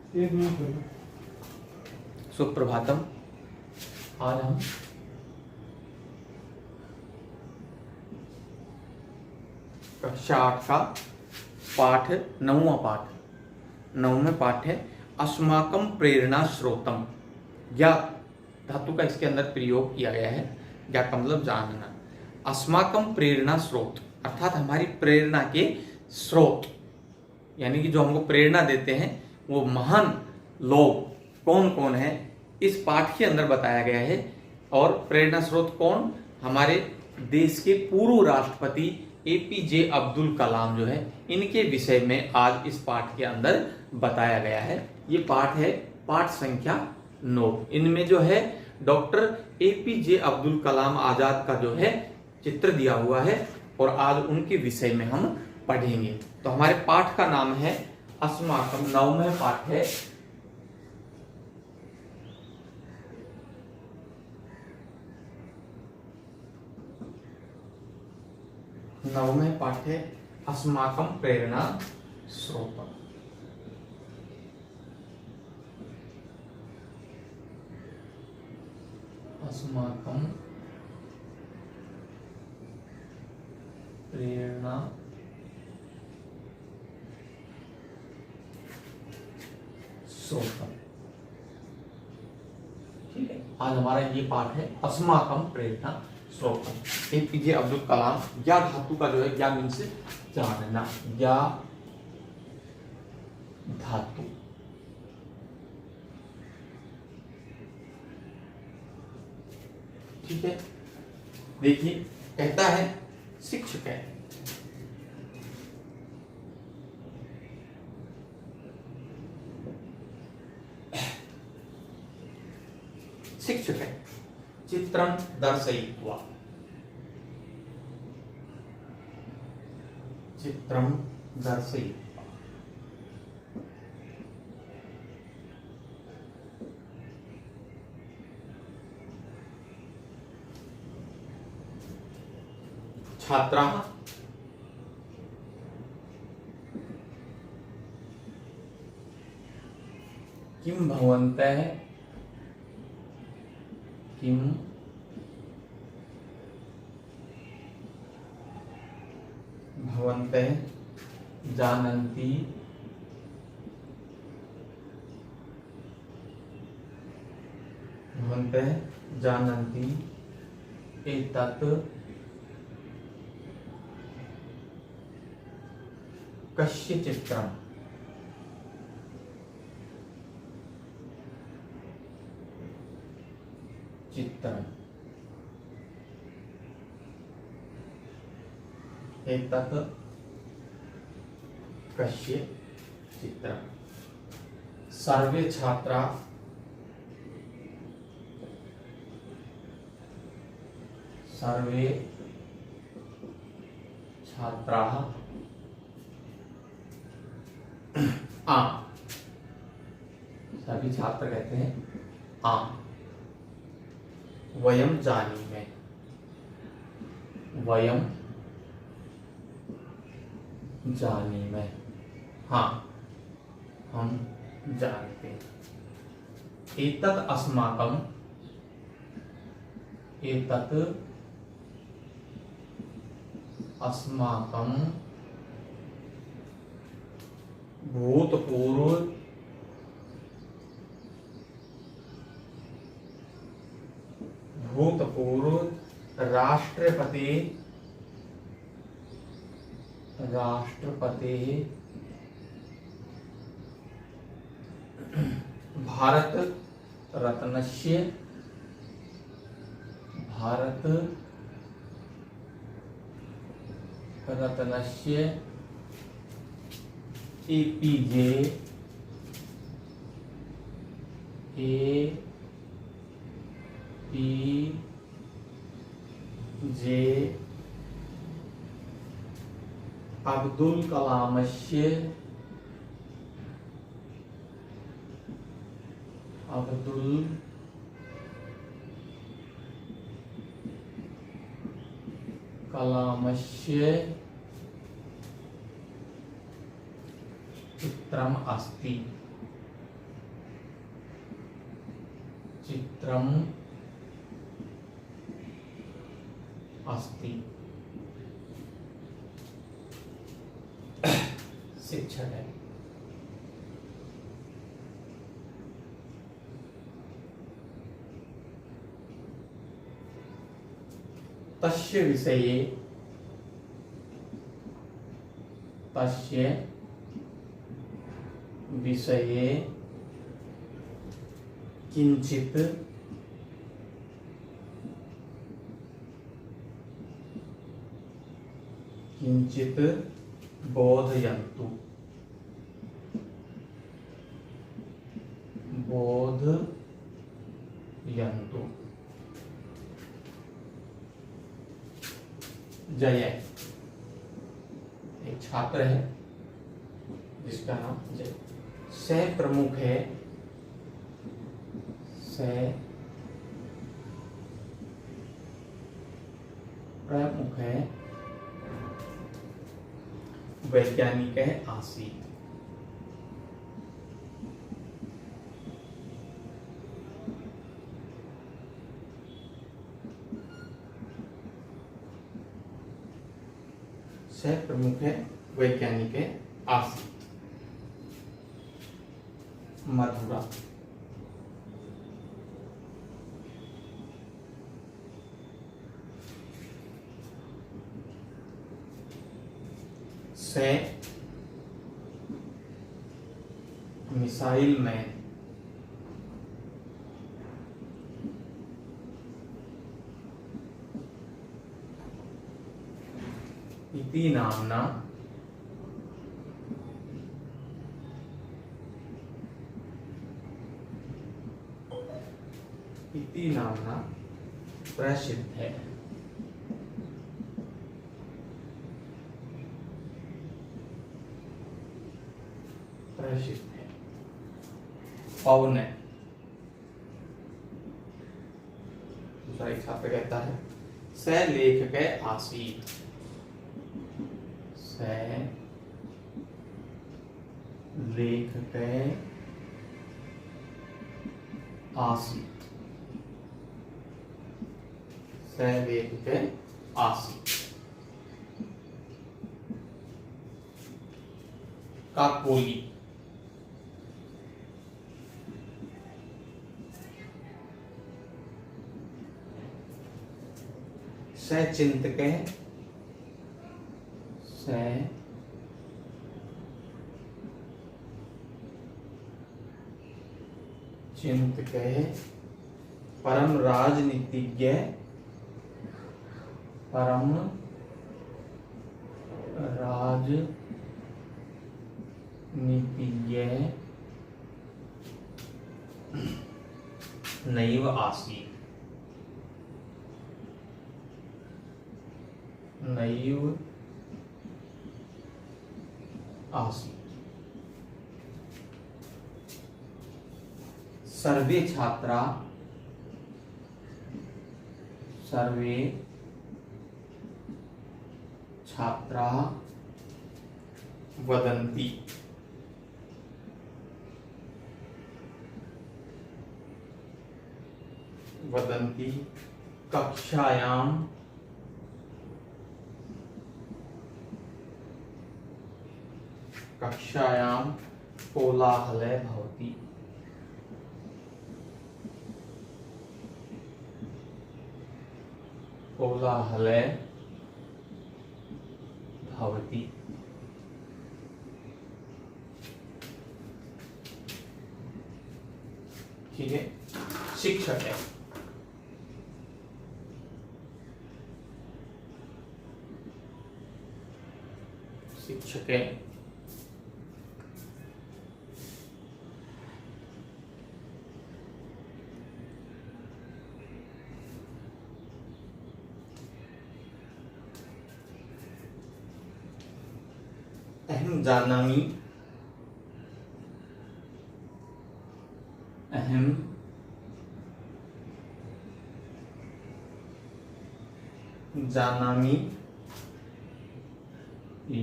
एक मिनट करो। सुप्रभातम। आज हम कक्षा 8 का पाठ 9वां पाठ है अस्माकं प्रेरणा स्रोतम। ज्ञात धातु का इसके अंदर प्रयोग किया गया है। ज्ञात का मतलब जानना। अस्माकं प्रेरणा स्रोत अर्थात हमारी प्रेरणा के स्रोत, यानी कि जो हमको प्रेरणा देते हैं वो महान लोग कौन कौन है, इस पाठ के अंदर बताया गया है। और प्रेरणा स्रोत कौन? हमारे देश के पूर्व राष्ट्रपति एपीजे अब्दुल कलाम जो है, इनके विषय में आज इस पाठ के अंदर बताया गया है। ये पाठ है पाठ संख्या 9। इनमें जो है डॉक्टर एपीजे अब्दुल कलाम आजाद का जो है चित्र दिया हुआ है और आज उनके विषय में हम पढ़ेंगे। तो हमारे पाठ का नाम है अस्माकं। 9वां पाठ है अस्माकं प्रेरणा स्रोतम। अस्माकं प्रेरणा स्रोतम। ठीक है, आज हमारा ये पाठ है अस्माकं प्रेरणा स्रोतम। एपीजे अब्दुल कलाम। ज्ञा धातु का जो है, ज्ञा मीन्स जानना, ज्ञा धातु। ठीक है, देखिए कहता है शिक्षक है, शिक्षक है चित्रं दर्शयित्वा, चित्रं दर्शयित्वा छात्राः किं भवन्तः, किं भवन्तः जानन्ति, भवन्तः जानन्ति एतत् कस्य चित्रम्, चित्रम् एतत् कस्य चित्रम्। सर्वे छात्रा, सर्वे छात्राः सभी छात्र कहते हैं वयं जानीमः, वयं जानीमः, हाँ हम जानते हैं। एतत् अस्माकं, एतत् अस्माकं भूतपूर्व राष्ट्रपति, राष्ट्रपति भारत रत्नस्य, भारत रत्नस्य एपीजे अब्दुल कलामस्य, अब्दुल कलामस्य चित्रम् अस्ति, चित्रम अस्ति। शिक्षक है। तस्य विषये किंचित बोधयन्तु। जय एक छात्र है जिसका नाम जय। सह प्रमुख है, वैज्ञानिक है आसीत। सह प्रमुख है, वैज्ञानिक है आसीत। मधुरा से मिसाइल मैन। इति नामना प्रसिद्ध है। पवन है। दूसरा एक छात्र कहता है स लेखक आसीत। लेखक आसीत। लेखक आसीत। काकोली सचिंतक है। चिंतक है। परम राजनीतिज्ञ, परम राजनीतिज्ञ नैव आसीत्। नैव आसीत्। सर्वे छात्रा वदन्ति। कक्षायां कोलाहलः भवति। ठीक है। शिक्षक है। अहम जानामि।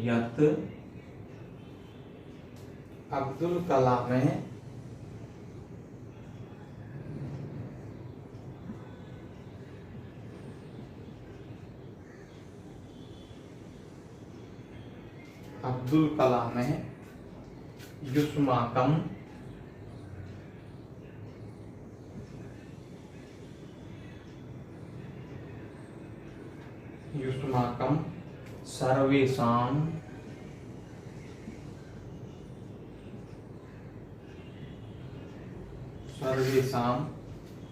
यत् अब्दुल कलाम अब्दुल कलाम है युष्माकम सर्वेषां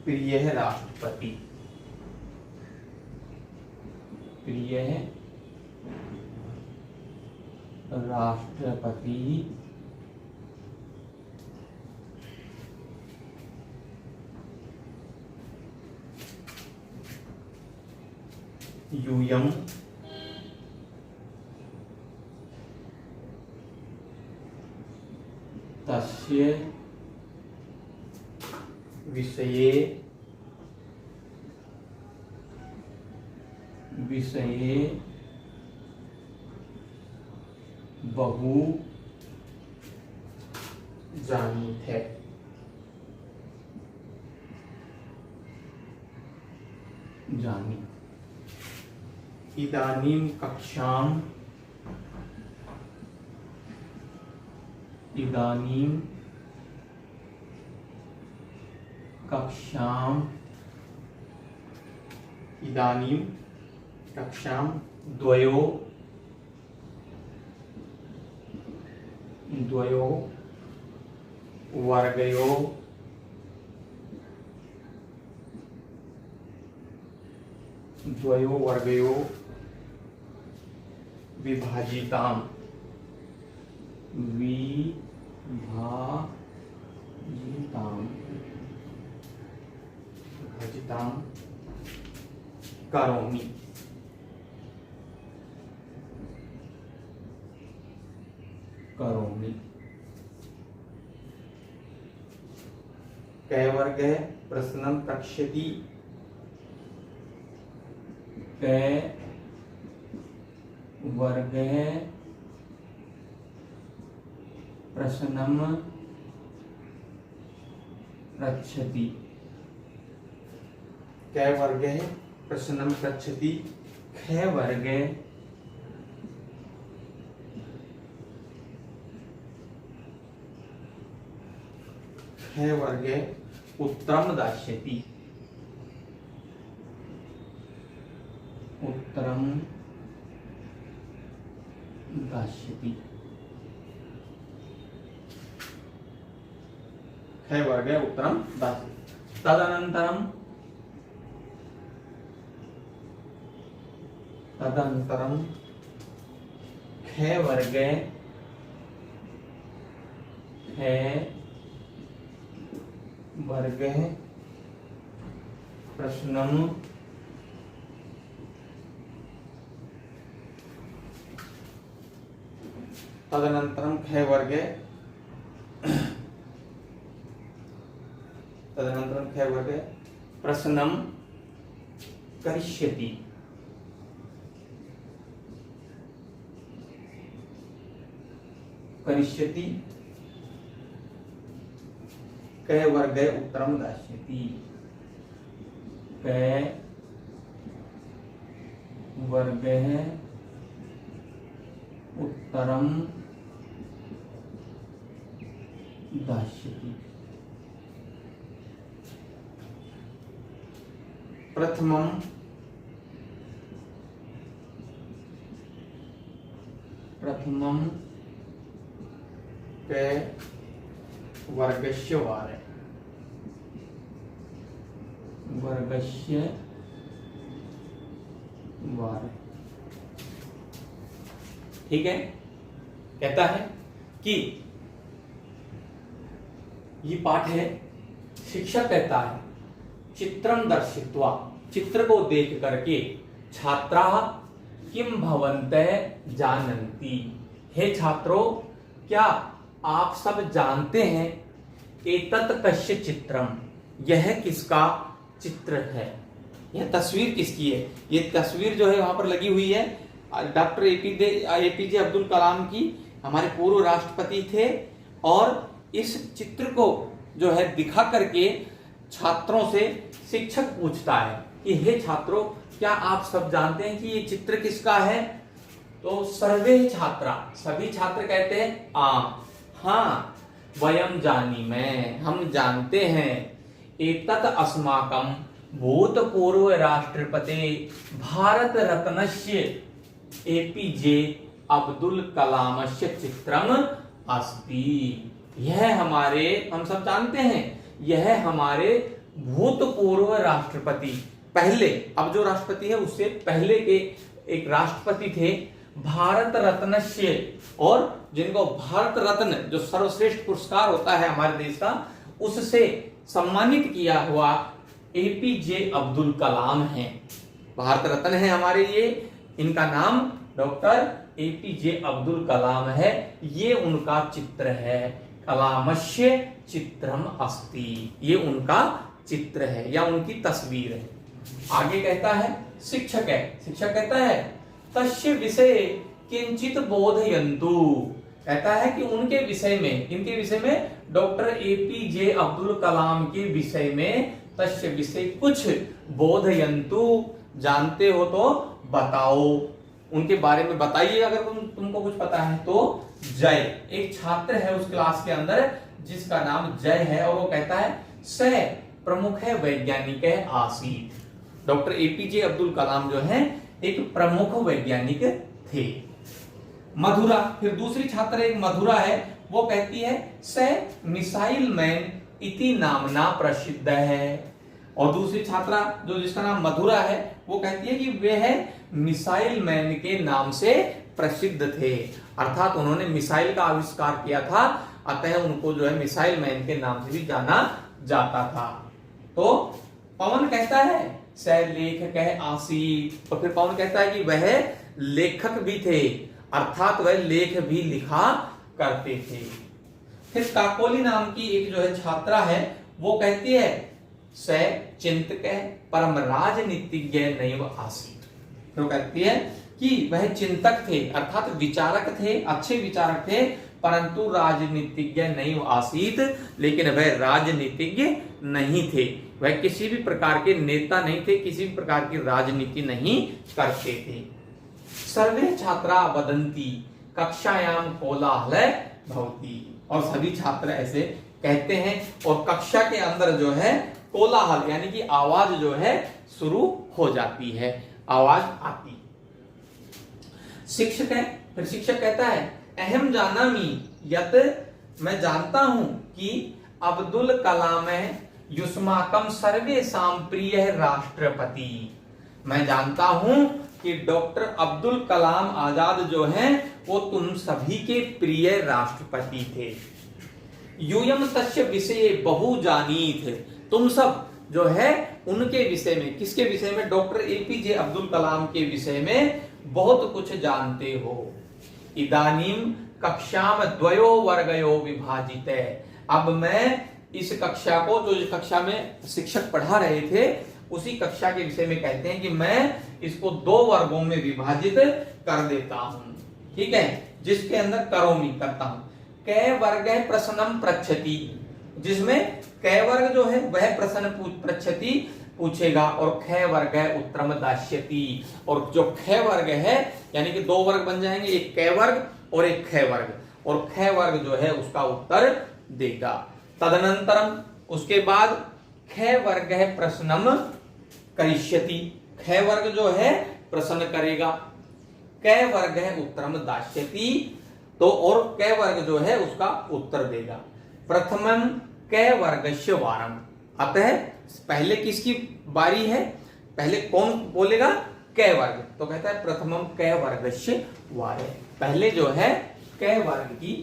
प्रियः राष्ट्रपति। यूयं तस्य विषये बहु जानीत है। इदानीं कक्षां द्वयो वर्गयो विभाजितां करोमि। कै वर्गः प्रश्नं प्रश्यति। कै वर्गः प्रश्नं पृच्छति। कै वर्गः प्रश्नं पृच्छति। कै वर्गः उत्तरं दास्यति। कै वर्गः उत्तरं दास्यति। तदनन्तरं कै वर्गः प्रश्नं तदनन्तरं कै वर्गः प्रश्नं करिष्यति। कै वर्गः उत्तरं दास्यति। कै वर्गः उत्तरं दास्यति। प्रथमं कै वर्गस्य वार। ठीक है। कहता है कि ये पाठ है, शिक्षक कहता है चित्रं दर्शित्वा, चित्र को देख करके छात्राः किं भवन्तः जानन्ति। हे छात्रों, क्या आप सब जानते हैं एतत् कस्य चित्रम, यह किसका चित्र है। यह तस्वीर किसकी है। ये तस्वीर जो है वहां पर लगी हुई है डॉक्टर एपीजे अब्दुल कलाम की, हमारे पूर्व राष्ट्रपति थे। और इस चित्र को जो है दिखा करके छात्रों से शिक्षक पूछता है कि हे छात्रों, क्या आप सब जानते हैं कि ये चित्र किसका है। तो सर्वे छात्रा, सभी छात्र कहते हैं आम, हाँ, वयम जानीमः, हम जानते हैं, एतत् अस्माकं भूतपूर्व राष्ट्रपति भारत रत्नस्य एपीजे अब्दुल कलामस्य चित्रम अस्ति। यह हमारे, हम सब जानते हैं, यह हमारे भूतपूर्व राष्ट्रपति, पहले, अब जो राष्ट्रपति है उससे पहले के एक राष्ट्रपति थे, भारत रत्नस्य, और जिनको भारत रत्न जो सर्वश्रेष्ठ पुरस्कार होता है हमारे देश का, उससे सम्मानित किया हुआ एपीजे अब्दुल कलाम है। भारत रत्न है हमारे ये, इनका नाम डॉक्टर एपीजे अब्दुल कलाम है। ये उनका चित्र है, कलामस्य चित्रम अस्ति, ये उनका चित्र है या उनकी तस्वीर है। आगे कहता है शिक्षक है, शिक्षक कहता है तस्य विषय किंचित बोधयन्तु, कहता है कि उनके विषय में, इनके विषय में, डॉक्टर एपीजे अब्दुल कलाम के विषय में, तस्य विषय कुछ बोधयन्तु, जानते हो तो बताओ, उनके बारे में बताइए अगर तुमको कुछ पता है तो। जय, एक छात्र है उस क्लास के अंदर जिसका नाम जय है, और वो कहता है स प्रमुख है वैज्ञानिक है आसीत। डॉक्टर एपीजे अब्दुल कलाम जो है एक प्रमुख वैज्ञानिक थे। मधुरा, फिर दूसरी छात्र एक मधुरा है, वो कहती है स मिसाइल मैन इति नामना प्रसिद्ध है। और दूसरी छात्रा जो जिसका नाम मधुरा है, वो कहती है कि वे है मिसाइल मैन के नाम से प्रसिद्ध थे, अर्थात उन्होंने मिसाइल का आविष्कार किया था, अतः उनको जो है मिसाइल मैन के नाम से भी जाना जाता था। तो पवन कहता है स लेखक है आसीत, तो फिर पवन कहता है कि वह लेखक भी थे, अर्थात वह लेख भी लिखा करते थे। फिर काकोली नाम की एक जो है छात्रा है, वो कहती है स चिंतक है परम राजनीतिज्ञ नैव आसीत, तो कहती है कि वह चिंतक थे, अर्थात विचारक थे, अच्छे विचारक थे, परंतु राजनीतिज्ञ नहीं आसीत, लेकिन वह राजनीतिज्ञ नहीं थे, वह किसी भी प्रकार के नेता नहीं थे, किसी भी प्रकार की राजनीति नहीं करते थे। सर्वे छात्रा वदंती कक्षायाम कोलाहल भवति, और सभी छात्र ऐसे कहते हैं, और कक्षा के अंदर जो है कोलाहल यानी कि आवाज जो है शुरू हो जाती है, आवाज आती। शिक्षक है, फिर शिक्षक कहता है अहम जानामि यत, मैं जानता हूं कि अब्दुल कलाम युष्माकम सर्वेषां प्रिय राष्ट्रपति, मैं जानता हूं कि डॉक्टर अब्दुल कलाम आजाद जो हैं वो तुम सभी के प्रिय राष्ट्रपति थे। यूयम तस्य विषय बहु जानीत, तुम सब जो है उनके विषय में, किसके विषय में, डॉक्टर एपीजे अब्दुल कलाम के विषय में बहुत कुछ जानते हो। इदानीम कक्षाम द्वयो वर्गयो विभाजित है, अब मैं इस कक्षा को, जो इस कक्षा में शिक्षक पढ़ा रहे थे उसी कक्षा के विषय में कहते हैं कि मैं इसको दो वर्गों में विभाजित कर देता हूं, ठीक है, जिसके अंदर करोमी करता हूं। कै वर्ग है प्रश्नम पृच्छति, जिसमें कै वर्ग जो है वह प्रश्न पृच्छति पूछेगा, और ख वर्ग है उत्तरम दास्यति, और जो ख वर्ग है यानी कि दो वर्ग बन जाएंगे, एक कै वर्ग और एक ख वर्ग, और ख वर्ग जो है उसका उत्तर देगा। तदनंतरम उसके बाद ख वर्ग है प्रश्नम करिष्यति, ख वर्ग जो है प्रश्न करेगा, कै वर्ग है उत्तरम दास्यति, तो और कै वर्ग जो है उसका उत्तर देगा। प्रथमम कै वर्गस्य वारम, अतः पहले किसकी बारी है, पहले कौन बोलेगा, कै वर्ग, तो कहता है प्रथमम कै वर्गस्य वारे, पहले जो है कै वर्ग की।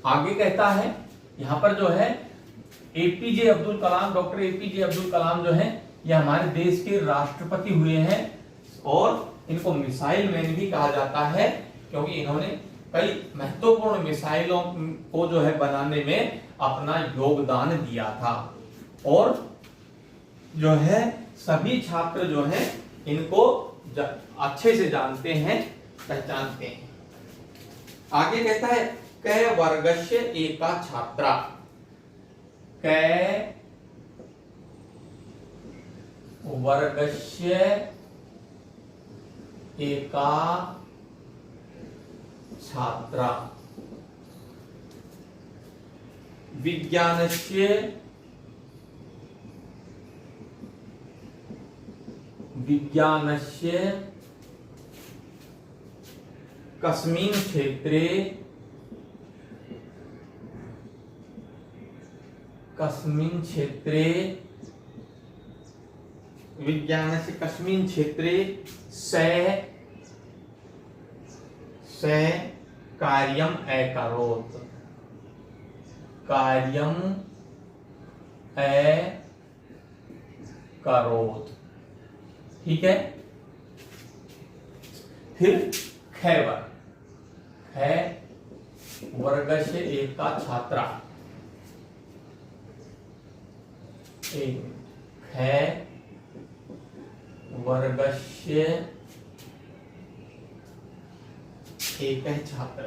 आगे कहता है यहां पर जो है APJ Abdul Kalam, doctor APJ Abdul Kalam जो है ये हमारे देश के राष्ट्रपति हुए हैं, और इनको मिसाइल मैन भी कहा जाता है, क्योंकि इन्होंने कई महत्वपूर्ण मिसाइलों को जो है बनाने में अपना योगदान दिया था, और जो है सभी छात्र जो है इनको अच्छे से जानते हैं, पहचानते हैं। आगे कहता है कै वर्गस्य एका छात्रा, कै वर्गस्य एका छात्रा विज्ञानस्य कस्मिन् क्षेत्रे विज्ञानस्य कस्मिन् क्षेत्रे स कार्यम् अकरोत्। ठीक है। फिर ख वर्गस्य एका छात्रा ख वर्गस्य एक छात्र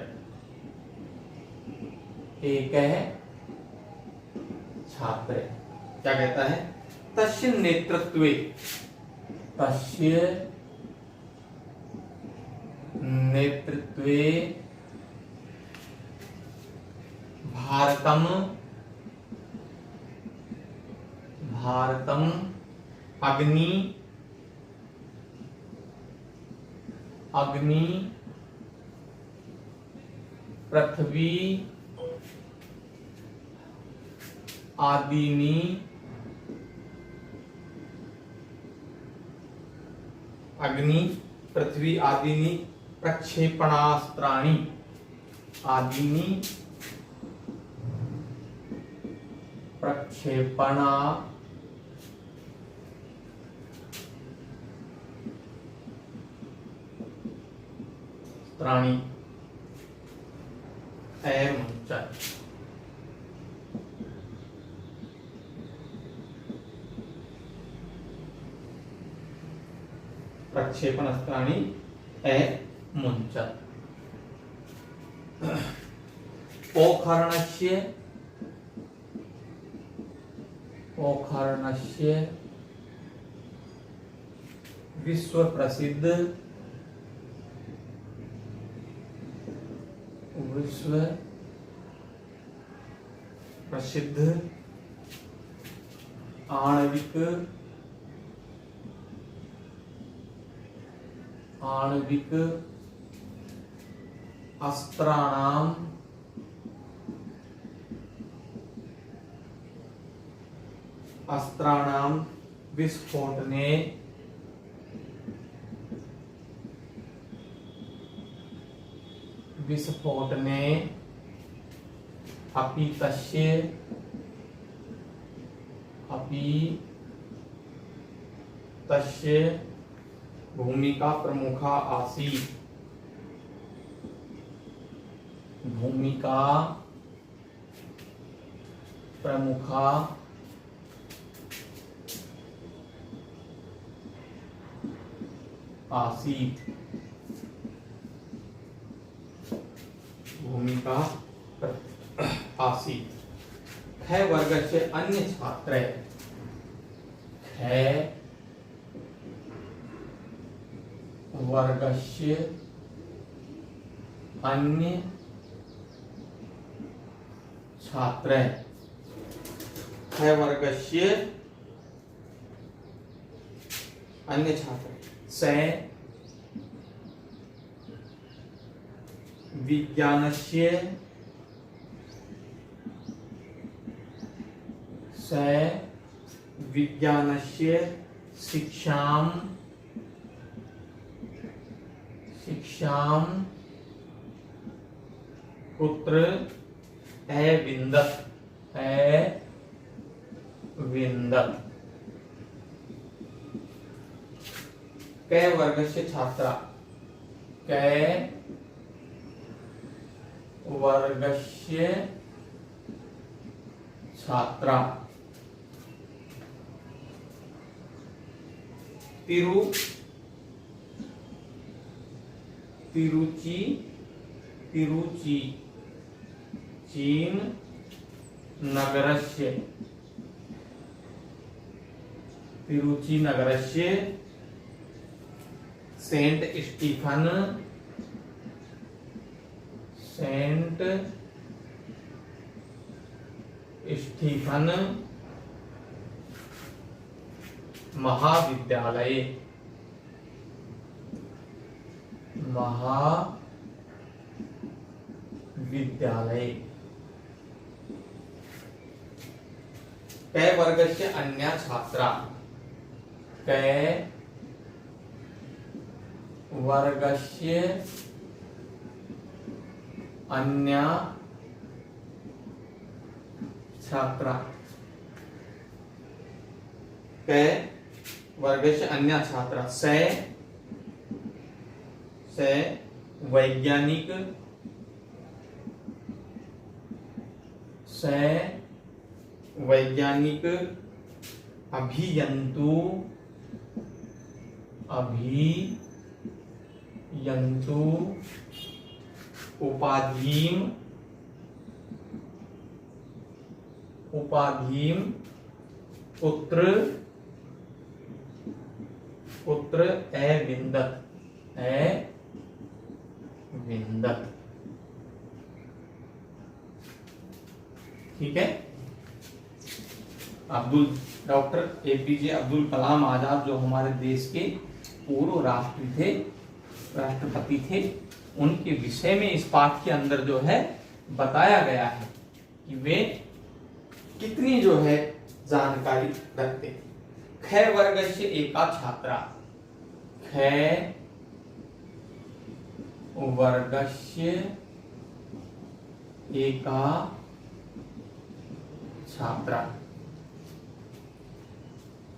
क्या कहता है? तस्य नेतृत्वे भारतम अग्नि पृथ्वी आदीनि प्रक्षेपणास्त्राणि प्रक्षेपणास्त्राणि अमुञ्चत्। पोखरणस्य विश्व प्रसिद्ध आणविक अस्त्राणां विस्फोटने अपि तस्य भूमिका प्रमुखा आसीत्। ख वर्गस्य अन्य छात्र स विज्ञानस्य शिक्षां कुत्र अविन्दत्। क वर्गस्य छात्रा तिरुचि चीन नगरस्य तिरुचिनगरस्य सेंट स्टीफन महाविद्यालय कै वर्गस्य अन्या छात्रा से वैज्ञानिक अभियंतु उपाधिम पुत्र विंदत। ठीक है। डॉक्टर एपीजे अब्दुल कलाम आजाद जो हमारे देश के पूर्व राष्ट्रपति थे, उनके विषय में इस पाठ के अंदर जो है बताया गया है कि वे कितनी जो है जानकारी रखते हैं। ख वर्गस्य एका छात्रा, ख वर्गस्य एका छात्रा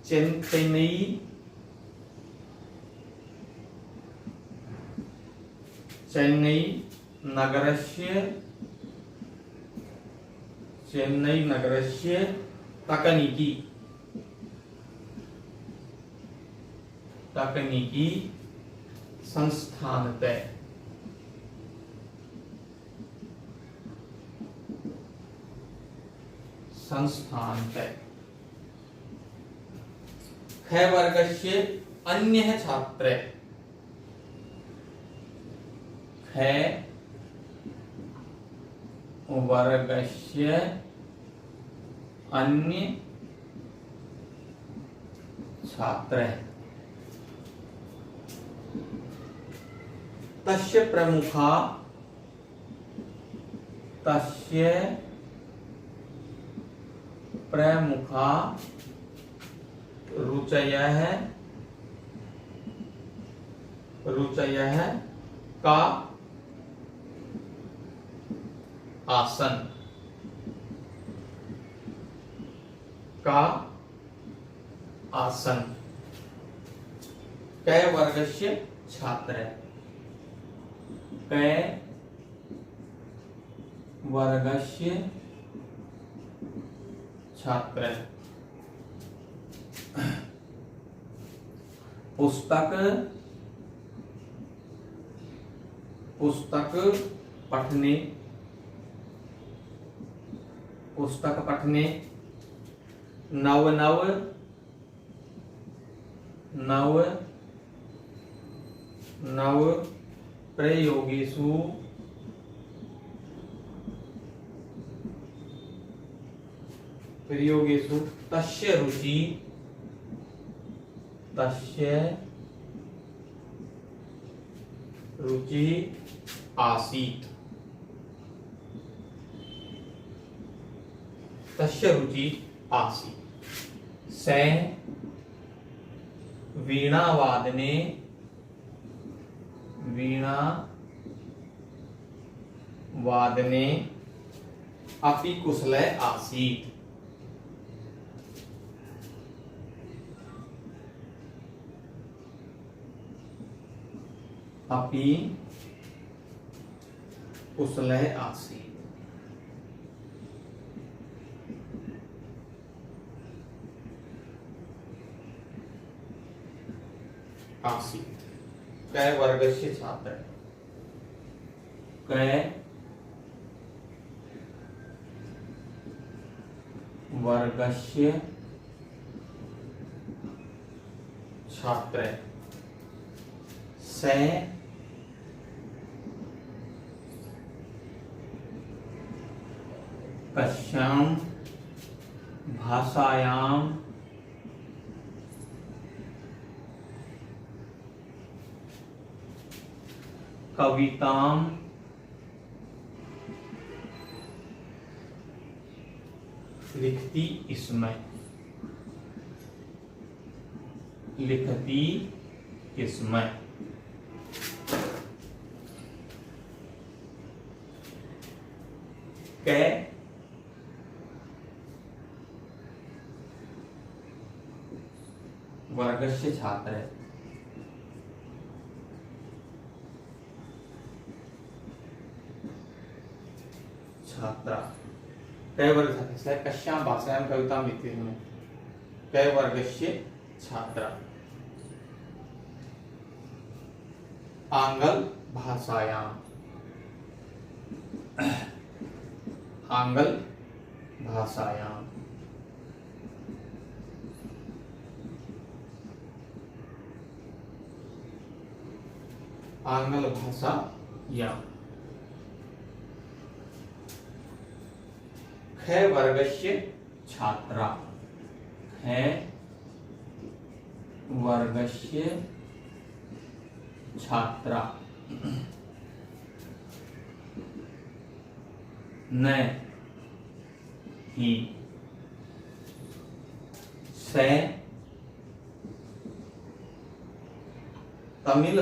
चेन्नई नगरस्य तकनीकी संस्थानतः ख वर्गस्य अन्यः छात्रः, ख वर्गस्य अन्य छात्रः तस्य प्रमुखा रुचयः का आसन कै वर्गस्य छात्रः, कै वर्गस्य छात्रः पुस्तक पठने नव प्रयोगेषु तस्य रुचि आसीत्। से वीणावादने अपि कुशलः आसीत्। अपि कुशलः आसीत्। कै वर्गस्य छात्रः, कै वर्गस्य छात्र से कस्यां भाषायां कवितां लिखती इसमें कै वर्गस्य छात्र छात्रा कै वर्ग छात्र कस्यां भाषायां कवितां लिखति इसमें कै वर्गस्य छात्रा आंग्ल भाषायां ख वर्गस्य छात्रा न ही से तमिल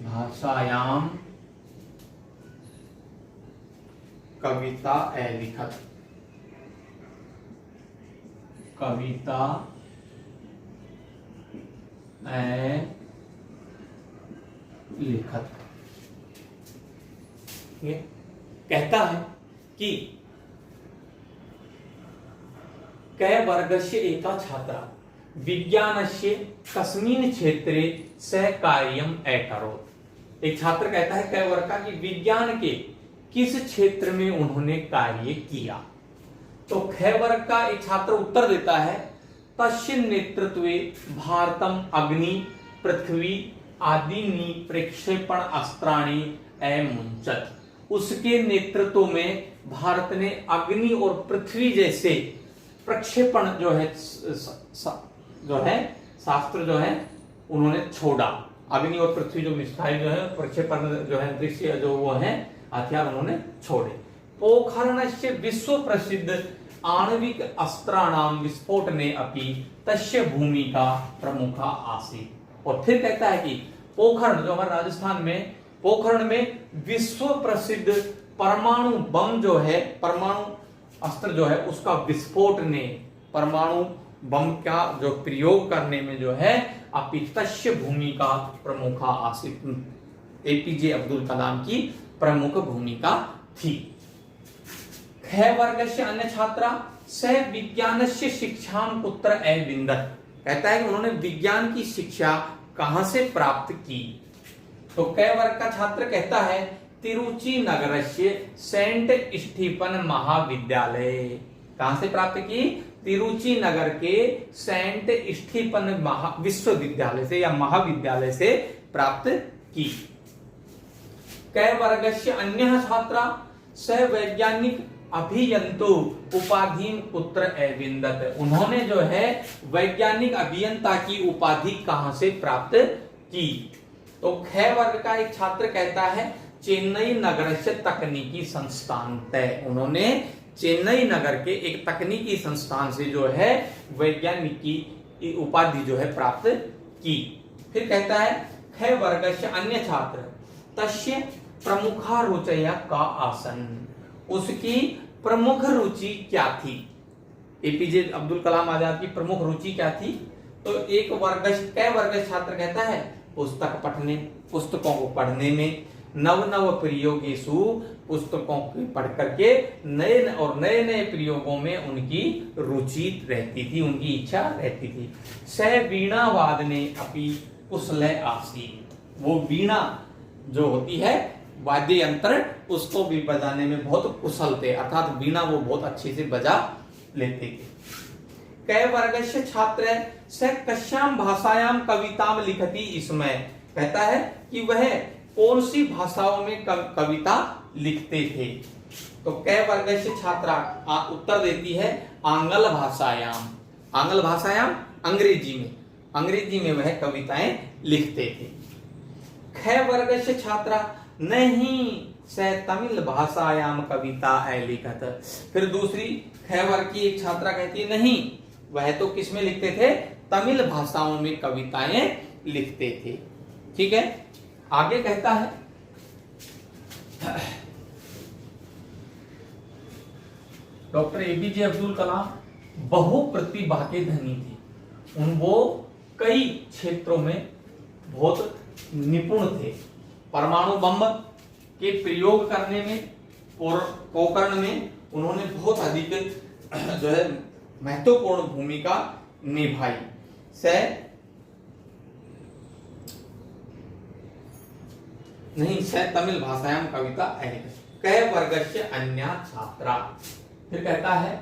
भाषायां कविता लिखत ये कहता है कि कै वर्गस्य एका छात्रा विज्ञानस्य कस्मिन् क्षेत्रे सह कार्यम अकरोत्। एक छात्र कहता है कै वर्ग का कि विज्ञान के किस क्षेत्र में उन्होंने कार्य किया। तो ख वर्ग का एक छात्र उत्तर देता है तस्य नेतृत्वे भारतम अग्नि पृथ्वी आदि प्रक्षेपण अस्त्राणि अमुंचत। उसके नेतृत्व में भारत ने अग्नि और पृथ्वी जैसे प्रक्षेपण जो है शास्त्र जो है उन्होंने छोड़ा। अग्नि और पृथ्वी जो मिसाइल जो है प्रक्षेपण जो है दृश्य जो वो है हथियार उन्होंने छोड़े। पोखरणस्य विश्व प्रसिद्ध आणविक अस्त्राणाम विस्फोट ने अपनी तस्य भूमिका प्रमुखा आसीत्। और फिर कहता है कि पोखरण जो हमारे राजस्थान में पोखरण में विश्व प्रसिद्ध परमाणु बम जो है परमाणु अस्त्र जो है उसका विस्फोट ने परमाणु बम का जो प्रयोग करने में जो है अपनी तस्य भूमिका प्रमुखा आसीत्। एपीजे अब्दुल कलाम की प्रमुख भूमिका थी। ख वर्गस्य अन्य छात्रा स विज्ञानस्य शिक्षां कुत्र अविन्दत्। कहता है कि उन्होंने विज्ञान की शिक्षा कहां से प्राप्त की। तो क वर्ग का छात्र कहता है तिरुचि नगरस्य सेंट स्टीफन महाविद्यालय। कहां से प्राप्त की? तिरुचि नगर के सेंट स्टीफन विश्वविद्यालय से या महाविद्यालय से प्राप्त की। कै वर्गस्य अन्यः छात्रा स वैज्ञानिक अभियंतो उपाधि पुत्र अविन्दत्। उन्होंने जो है वैज्ञानिक अभियंता की उपाधि कहां से प्राप्त की। तो ख वर्ग का एक छात्र कहता है चेन्नई नगर से तकनीकी संस्थान तय। उन्होंने चेन्नई नगर के एक तकनीकी संस्थान से जो है वैज्ञानिक की उपाधि जो है प्राप्त की। फिर कहता है ख वर्ग से अन्य छात्र तस्य प्रमुखा रुचया का आसन। उसकी प्रमुख रुचि क्या थी? एपीजे अब्दुल कलाम आजाद की प्रमुख रुचि क्या थी? तो एक वर्ग कै वर्ग छात्र कहता है पुस्तकों को पढ़ने में, नव नव प्रयोगेषु पुस्तकों को पढ़ करके नए नए प्रयोगों में उनकी रुचि रहती थी, उनकी इच्छा रहती थी। स वीणा वादने अपि कुशल आसीत्। वो वीणा जो होती है वाद्य यंत्र उसको भी बजाने में बहुत कुशल थे, अर्थात वीणा वो बहुत अच्छे से बजा लेते थे। कै वर्गस्य छात्र स कस्याम भाषायाम कविताम लिखती, इसमें कहता है कि वह कौन सी भाषाओं में कविता लिखते थे। तो कै वर्गस्य छात्रा उत्तर देती है आंग्ल भाषायाम, आंग्ल भाषायाम अंग्रेजी में वह कविताएं लिखते थे। ख वर्गस्य छात्रा नहीं स तमिल भाषायाम कविता लिखत, फिर दूसरी ख वर्ग की एक छात्रा कहती है नहीं, वह तो किस में लिखते थे, तमिल भाषाओं में कविताएं लिखते थे। ठीक है, आगे कहता है डॉक्टर एपीजे अब्दुल कलाम बहु प्रतिभा के धनी थे, वो कई क्षेत्रों में बहुत निपुण थे। परमाणु बम के प्रयोग करने में और पोकरण में उन्होंने बहुत अधिक जो है महत्वपूर्ण भूमिका निभाई। तमिल भाषायाम कविता कै वर्गस्य अन्या छात्रा, फिर कहता है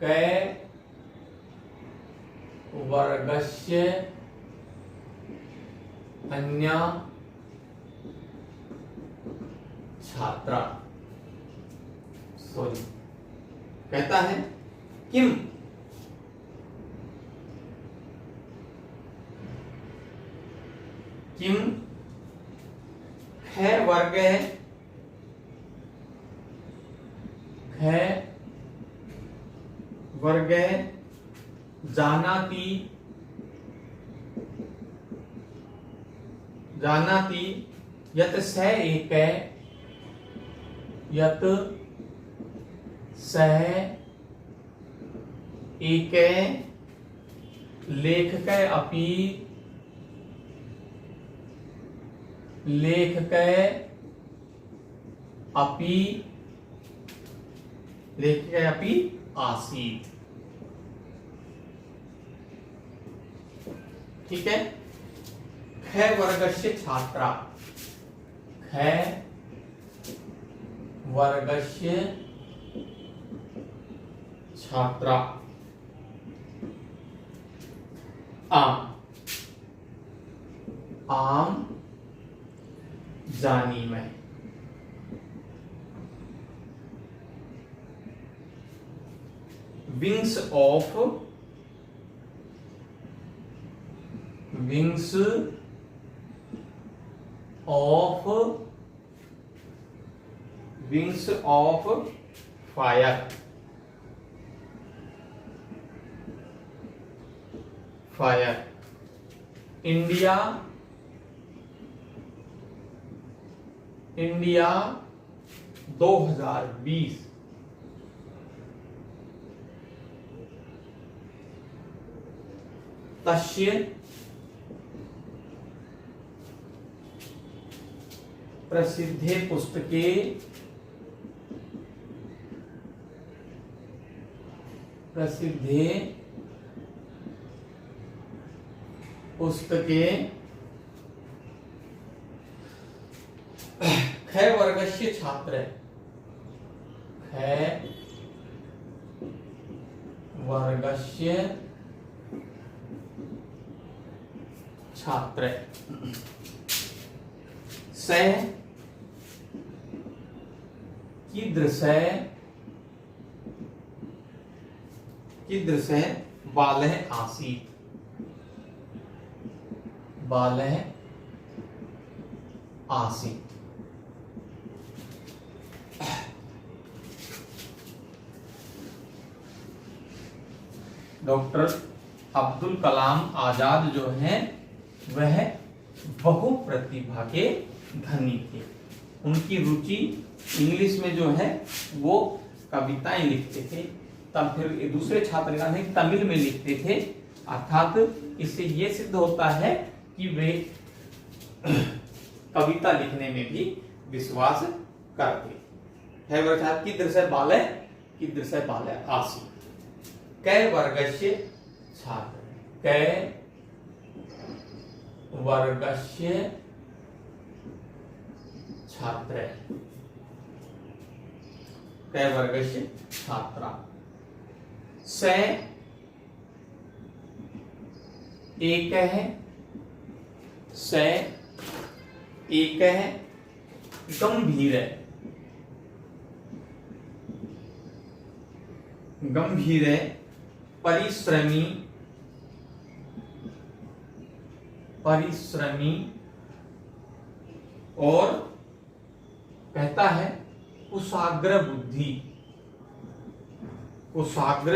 कै वर्गस्य अन्या छात्रा, सॉरी कहता है किम ख वर्ग जानाति यत स एक लेखक अपि आसीत। ठीक है, ख वर्गस्य छात्रा, ख वर्गस्य छात्रा आम जानी मैं, विंग्स ऑफ फायर इंडिया 2020 तस्य प्रसिद्धे पुस्तके ख वर्गस्य छात्र, ख वर्गस्य छात्र स कीदृश बालः आसीत्, डॉक्टर अब्दुल कलाम आजाद जो हैं वह बहु प्रतिभा के धनी थे। उनकी रुचि इंग्लिश में जो है वो कविताएं लिखते थे, तब फिर दूसरे छात्र का नहीं तमिल में लिखते थे, अर्थात इससे ये सिद्ध होता है कि वे कविता लिखने में भी विश्वास करते हैं। कीदृश बालः आसीत्, कै वर्गस्य छात्र, कै वर्गस्य छात्र, क वर्गस्य छात्रा। स एक है, स एक है, गंभीर है, गंभीर है, परिश्रमी, परिश्रमी, और कहता है कुशाग्र बुद्धि, कुशाग्र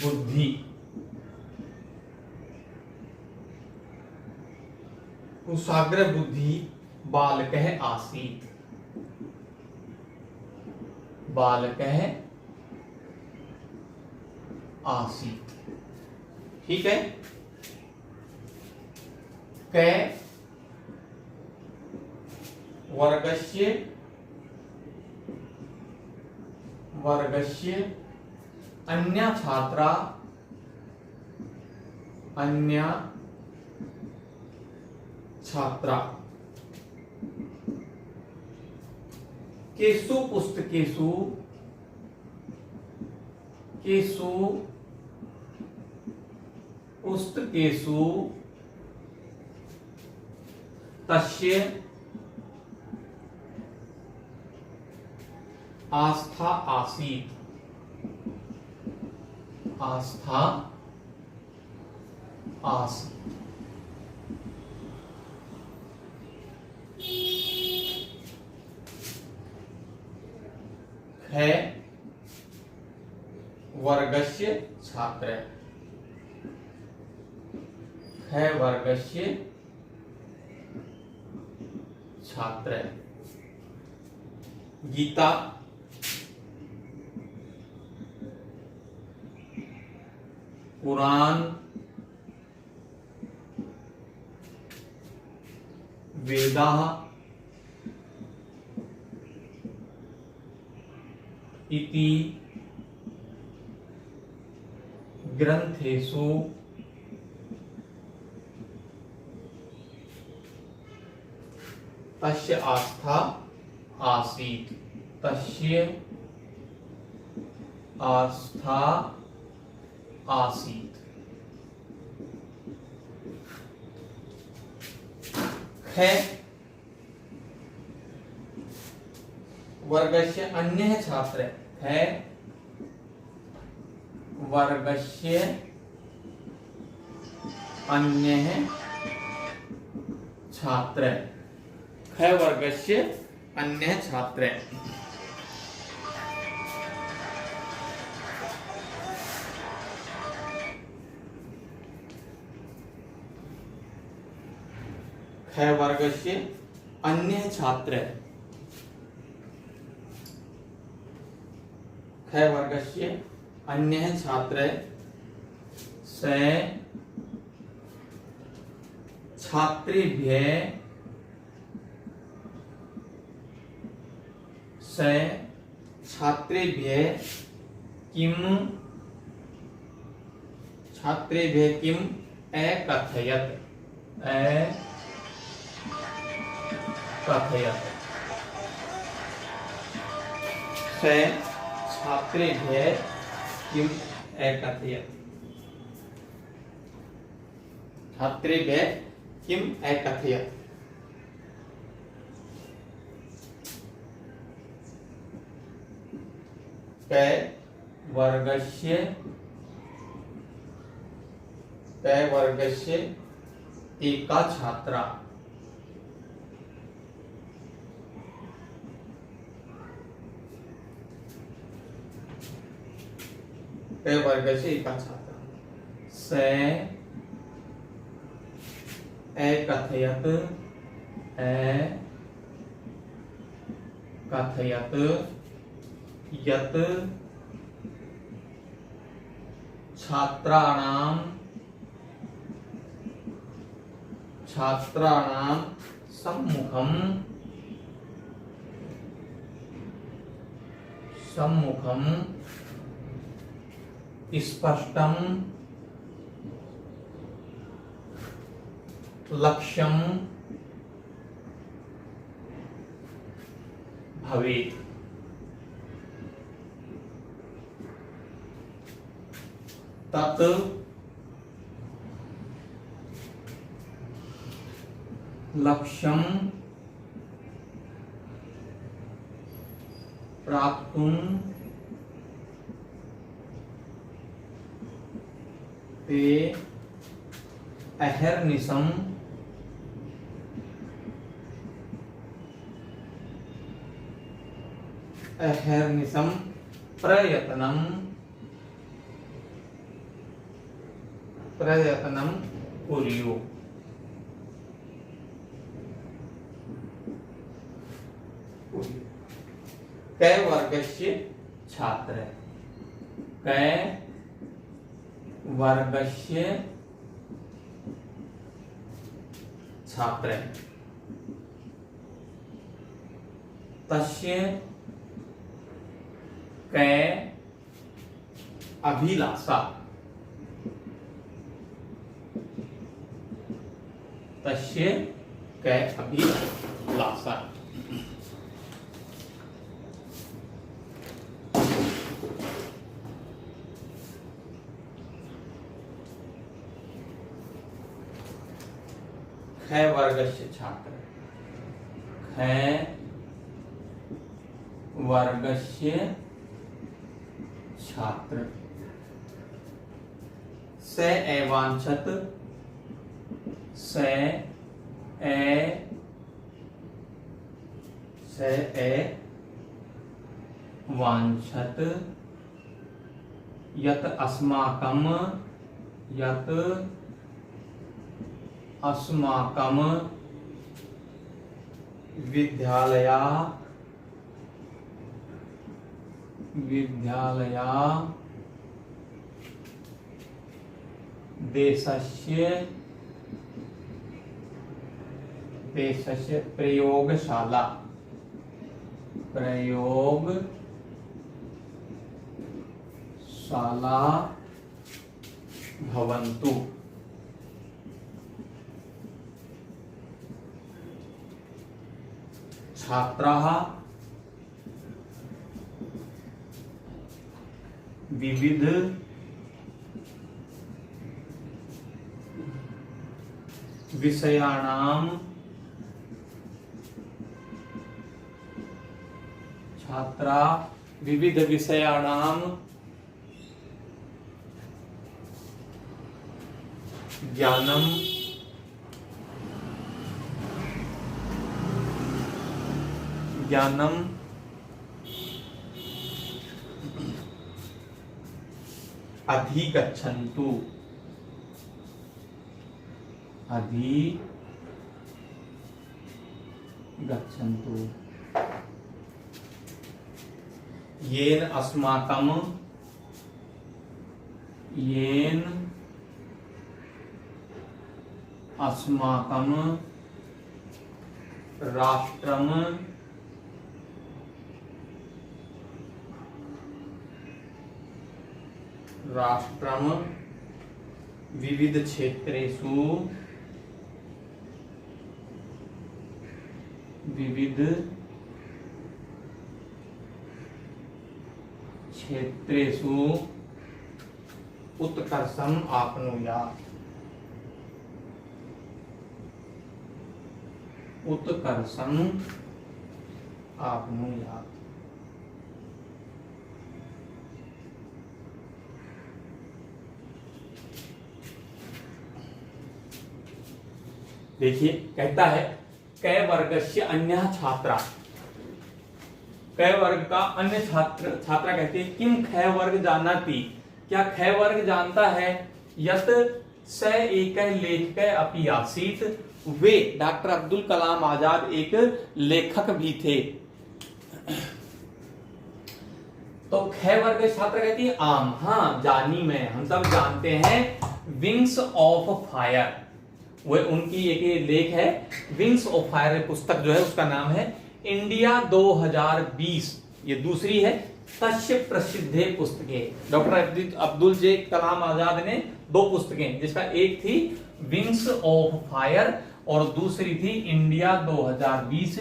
बुद्धि, कुशाग्र बुद्धि बालकः आसीत्, बालकः आसीत्। ठीक है। क वर्गस्य, वर्गस्य अन्य छात्रा, अन्य छात्रा। केषु पुस्तकेषु, केषु पुस्तकेषु तस्य आस्था आसीत्, आस्था आसीत्। ख वर्गस्य छात्र, ख वर्गस्य छात्र। गीता, कुरान, वेदाः इति ग्रंथेषु तस्य आस्था आसीत्, तस्य आस्था आसीत्। ख वर्गस्य अन्यः छात्र, है वर्गस्य अन्यः छात्र, ख वर्गस्य अन्यः छात्र। ख वर्गस्य अन्यः छात्र, ख वर्गस्य अन्यः छात्र। स छात्रेभ्यः, स छात्रेभ्यः किं, छात्रेभ्यः किं अकथयत्, अकथयत्। स छात्रेभ्यः किम् अकथयत्, छात्रेभ्यः किम् अकथयत्। क वर्गस्य, क वर्गस्य एका छात्रा, क वर्गस्य एका छात्रा। स अकथयत्, अकथयत् यत् छात्राणां, छात्राणां सम्मुखं, सम्मुखं स्पष्टं लक्ष्यं भवेत्। तत् लक्ष्यं प्राप्तुं ते अहर्निशं प्रयत्नं कुर्युः। कै वर्गस्य छात्र, कै वर्गस्य छात्र, तस्य कै अभिलाषा, तस्य कै अभिलाषा। ख वर्गस्य छात्र, ख वर्गस्य छात्र, स एवांछत, स ए वांछत, यत अस्माकं, यत अस्माकं विद्यालया देशस्य प्रयोगशाला भवन्तु। छात्राः विविध विषयाणां ज्ञानम अधिगच्छन्तु, येन अस्माकं राष्ट्रम विविध क्षेत्रेषु उत्कर्षम् आपनुयात्, देखिए कहता है कै वर्गस्य अन्य छात्रा, कै वर्ग का अन्य छात्रा कहते हैं किम ख वर्ग जानाति, क्या ख वर्ग जानता है, यत स एक लेखक अपि आसीत, वे डॉक्टर अब्दुल कलाम आजाद एक लेखक भी थे। तो ख वर्ग छात्र कहती है आम, हाँ जानी मैं, हम सब जानते हैं विंग्स ऑफ फायर, वह उनकी एक लेख है विंग्स ऑफ फायर पुस्तक जो है उसका नाम है इंडिया 2020, ये दूसरी है तस्य प्रसिद्ध पुस्तकें। डॉक्टर अब्दुल जे कलाम आजाद ने दो पुस्तकें, जिसका एक थी विंग्स ऑफ फायर और दूसरी थी इंडिया 2020,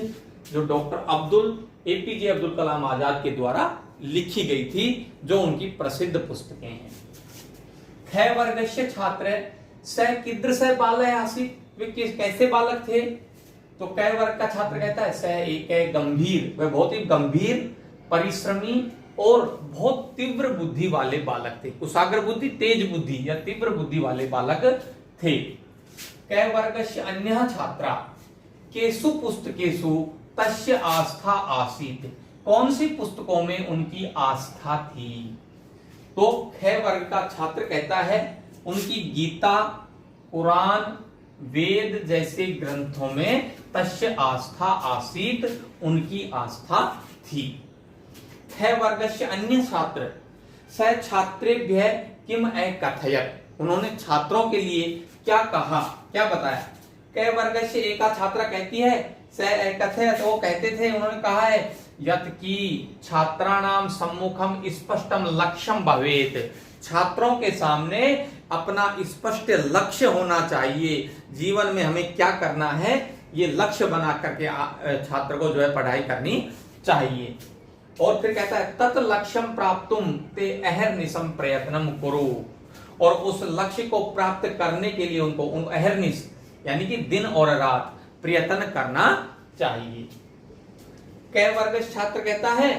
जो डॉक्टर अब्दुल एपीजे अब्दुल कलाम आजाद के द्वारा लिखी गई थी, जो उनकी प्रसिद्ध पुस्तकें हैं। ख वर्गस्य छात्र स कीदृश बालः आसीत्, वे कैसे बालक थे? तो क वर्ग का छात्र कहता है स एक गंभीर, वह बहुत ही गंभीर, परिश्रमी और बहुत तीव्र बुद्धि वाले बालक थे। कुशाग्र बुद्धि, तेज बुद्धि या तीव्र बुद्धि वाले बालक थे। क वर्गस्य अन्यः छात्रा केषु पुस्तकेषु तस्य आस्था आसीत्, कौन सी पुस्तकों में उनकी आस्था थी? तो ख वर्ग का छात्र कहता है उनकी गीता, कुरान, वेद जैसे ग्रंथों में तस्य आस्था आसीत्, उनकी आस्था थी। ख वर्गस्य अन्य छात्र स छात्रेभ्यः किम अकथयत्, उन्होंने छात्रों के लिए क्या कहा, क्या बताया? क वर्गस्य एका छात्रा कहती है स अकथयत्, वो कहते थे, उन्होंने कहा है यत् की छात्राणाम सम्मुखम स्पष्टम लक्ष्यम भवेत्, छात्रों के सामने अपना स्पष्ट लक्ष्य होना चाहिए, जीवन में हमें क्या करना है ये लक्ष्य बना करके छात्र को जो है पढ़ाई करनी चाहिए। और फिर कहता है तत् लक्ष्यम प्राप्तुम ते अहर्निशम प्रयत्नम कुरु, और उस लक्ष्य को प्राप्त करने के लिए उनको अहर्निश यानी कि दिन और रात प्रयत्न करना चाहिए। क वर्ग छात्र कहता है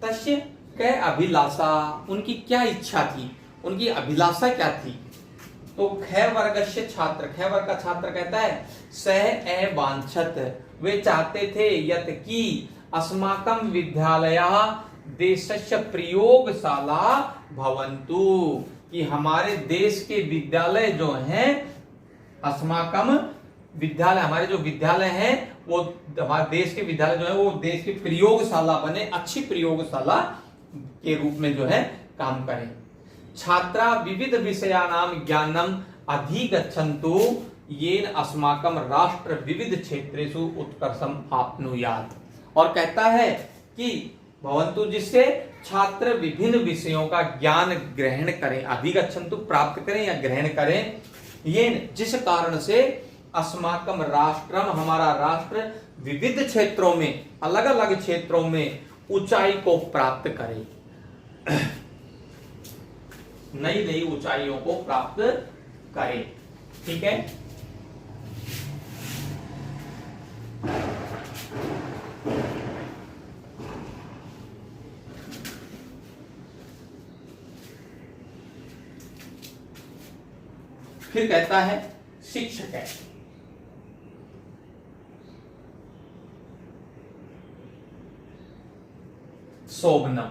तस्य क अभिलाषा, उनकी क्या इच्छा थी, उनकी अभिलाषा क्या थी? तो ख वर्गस्य छात्र, ख वर्ग का छात्र कहता है सह अवांछत, वे चाहते थे यत् की अस्माकं विद्यालयः देशस्य प्रयोगशाला भवन्तु, कि हमारे देश के विद्यालय जो हैं, अस्माकं विद्यालय, हमारे जो विद्यालय हैं वो, हमारे देश के विद्यालय जो है वो देश की प्रयोगशाला बने, अच्छी प्रयोगशाला के रूप में जो है काम करें। छात्रा विविध विषयानाम ज्ञानम अधिगच्छन्तु येन अस्माकं राष्ट्र विविध क्षेत्रेषु उत्कर्षम आप्नुयात्, और कहता है कि भवन्तु, जिससे छात्र विभिन्न विषयों का ज्ञान ग्रहण करें, अधिगच्छन्तु प्राप्त करें या ग्रहण करें, येन जिस कारण से अस्माकं राष्ट्रम, हमारा राष्ट्र विविध क्षेत्रों में, अलग अलग क्षेत्रों में ऊंचाई को प्राप्त करे, नई नई ऊंचाइयों को प्राप्त करे। ठीक है, फिर कहता है शिक्षक है शोभनम,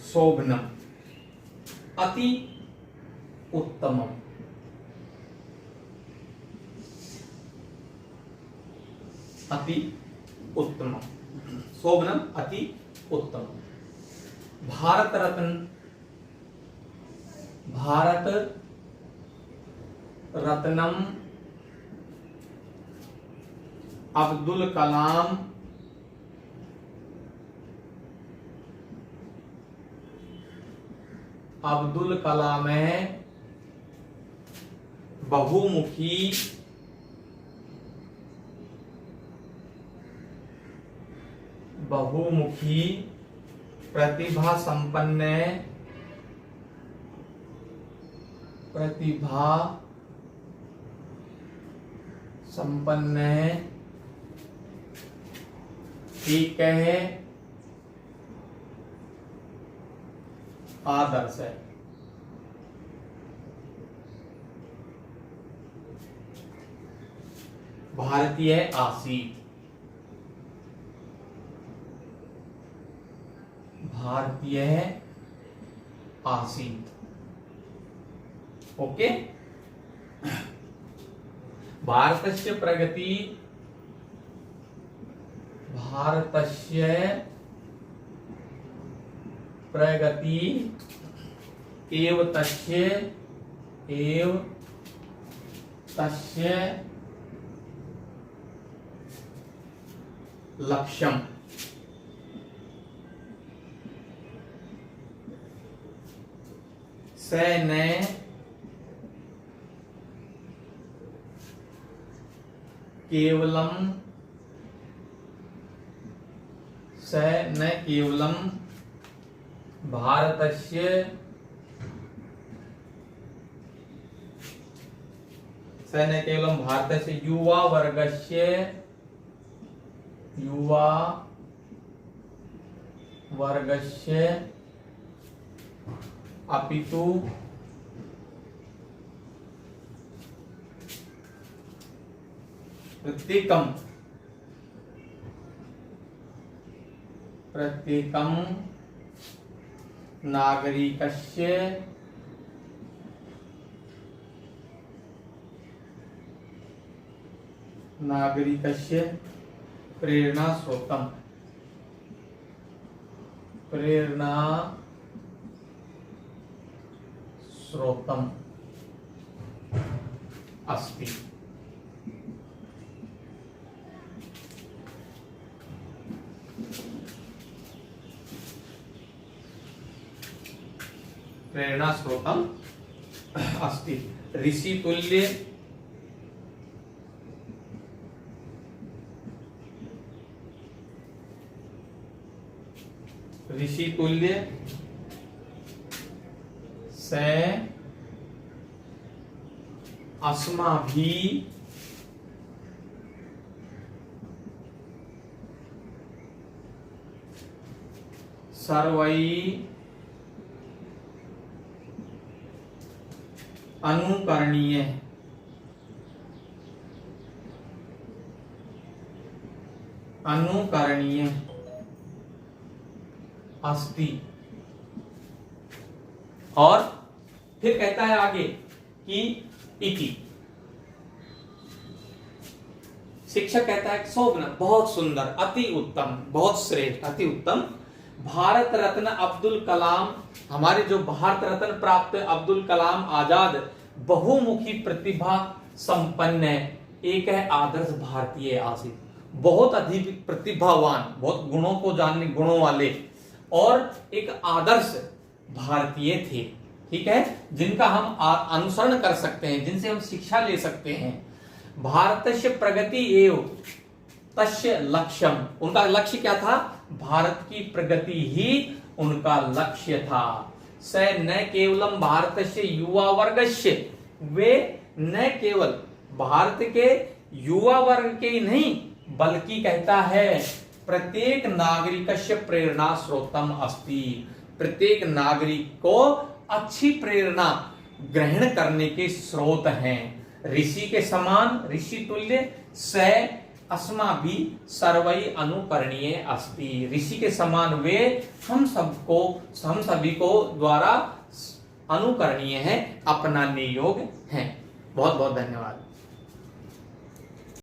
शोभनम अति उत्तमम, अति उत्तमम, शोभनम अति उत्तमम। भारत रत्न, भारत रत्नम अब्दुल कलाम अब्दुल कलाम बहुमुखी बहुमुखी प्रतिभा संपन्न प्रतिभा संपन्न ठीक है आदर्श है। भारतीय आसीत, भारतीय आसीत। ओके, भारतस्य प्रगति, भारतस्य प्रगति एव तस्य लक्ष्यम। केवलम स न केवलम भारतस्य स न केवलम भारतस्य युवा वर्गस्य अपितु प्रत्येकम नागरिकस्य प्रेरणा स्रोतम अस्ति। प्रेरणा स्रोतम अस्ति। ऋषि तुल्य से अस्माभिः सर्वैः अनुकरणीय अस्ति। और फिर कहता है आगे कि इति, शिक्षक कहता है शोभन, बहुत सुंदर, अति उत्तम, बहुत श्रेष्ठ, अति उत्तम। भारत रत्न अब्दुल कलाम, हमारे जो भारत रत्न प्राप्त अब्दुल कलाम आजाद बहुमुखी प्रतिभा संपन्न एक है आदर्श भारतीय आसित, बहुत अधिक प्रतिभावान, बहुत गुणों को जानने, गुणों वाले और एक आदर्श भारतीय थे, ठीक है, जिनका हम अनुसरण कर सकते हैं, जिनसे हम शिक्षा ले सकते हैं। भारतस्य प्रगति एव तस्य लक्ष्यम, उनका लक्ष्य क्या था? भारत की प्रगति ही उनका लक्ष्य था। स न केवलम भारतस्य युवा वर्गस्य, वे न केवल भारत के युवा वर्ग के ही नहीं बल्कि कहता है प्रत्येक नागरिकस्य प्रेरणा स्रोतम अस्ति, प्रत्येक नागरिक को अच्छी प्रेरणा ग्रहण करने के स्रोत हैं। ऋषि के समान, ऋषि तुल्य, स अस्माभिः सर्वैः अनुकरणीय अस्ति, ऋषि के समान वे हम सभी को द्वारा अनुकरणीय है, अपनाने योग्य हैं। बहुत बहुत धन्यवाद।